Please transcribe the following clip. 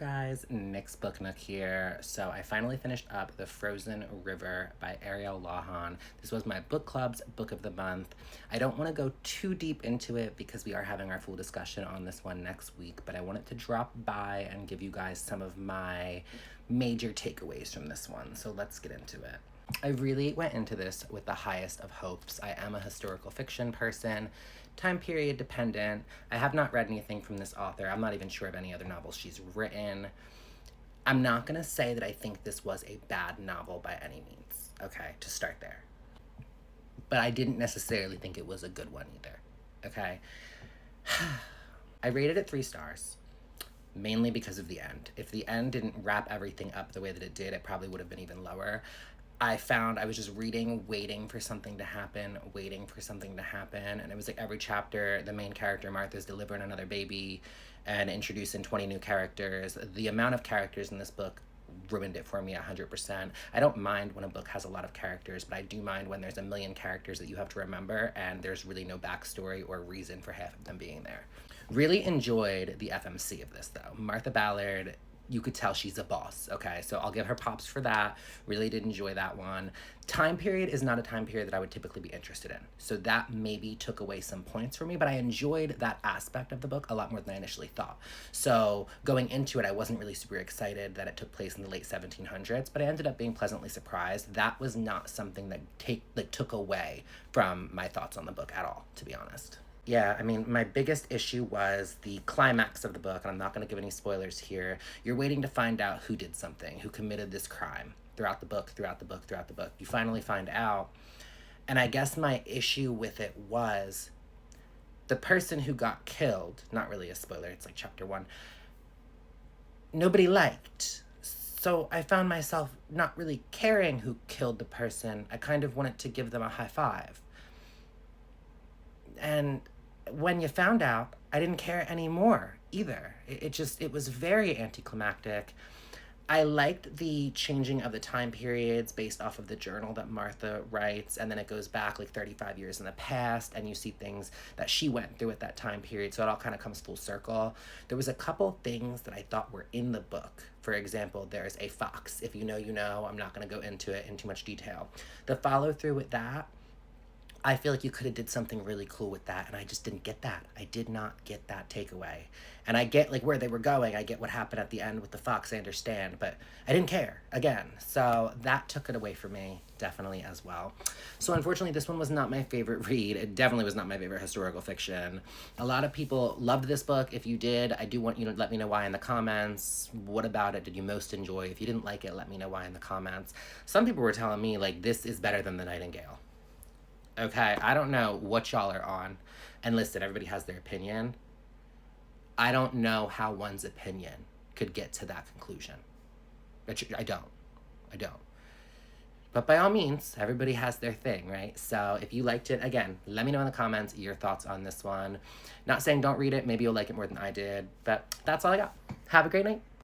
guys, Nick's Book Nook here. So I finally finished up The Frozen River by Ariel Lawson. This was my book club's book of the month. I don't want to go too deep into it because we are having our full discussion on this one next week, but I wanted to drop by and give you guys some of my major takeaways from this one. So let's get into it. I really went into this with the highest of hopes. I am a historical fiction person, time period dependent. I have not read anything from this author. I'm not even sure of any other novels she's written. I'm not going to say that I think this was a bad novel by any means, okay, to start there. But I didn't necessarily think it was a good one either, okay? I rated it 3 stars, mainly because of the end. If the end didn't wrap everything up the way that it did, it probably would have been even lower. I found I was just reading, waiting for something to happen, and it was like every chapter, the main character, Martha's delivering another baby and introducing 20 new characters. The amount of characters in this book ruined it for me 100%. I don't mind when a book has a lot of characters, but I do mind when there's a million characters that you have to remember and there's really no backstory or reason for half of them being there. Really enjoyed the FMC of this, though. Martha Ballard, you could tell she's a boss, okay? So I'll give her props for that. Really did enjoy that one. Time period is not a time period that I would typically be interested in. So that maybe took away some points for me, but I enjoyed that aspect of the book a lot more than I initially thought. So going into it, I wasn't really super excited that it took place in the late 1700s, but I ended up being pleasantly surprised. That was not something that took away from my thoughts on the book at all, to be honest. Yeah, I mean, my biggest issue was the climax of the book, and I'm not going to give any spoilers here. You're waiting to find out who did something, who committed this crime throughout the book. You finally find out, and I guess my issue with it was the person who got killed, not really a spoiler, it's like chapter 1, nobody liked. So I found myself not really caring who killed the person. I kind of wanted to give them a high five. And when you found out, I didn't care anymore either. It was very anticlimactic. I liked the changing of the time periods based off of the journal that Martha writes, and then it goes back like 35 years in the past, and you see things that she went through at that time period, so it all kind of comes full circle. There was a couple things that I thought were in the book. For example, there's a fox. If you know, you know. I'm not going to go into it in too much detail. The follow-through with that, I feel like you could have did something really cool with that, and I just didn't get that. I did not get that takeaway. And I get like where they were going. I get what happened at the end with the fox, I understand, but I didn't care, again. So that took it away from me, definitely, as well. So unfortunately, this one was not my favorite read. It definitely was not my favorite historical fiction. A lot of people loved this book. If you did, I do want you to let me know why in the comments. What about it did you most enjoy? If you didn't like it, let me know why in the comments. Some people were telling me, like, this is better than The Nightingale. Okay, I don't know what y'all are on. And listen, everybody has their opinion. I don't know how one's opinion could get to that conclusion. I don't. But by all means, everybody has their thing, right? So if you liked it, again, let me know in the comments your thoughts on this one. Not saying don't read it. Maybe you'll like it more than I did. But that's all I got. Have a great night.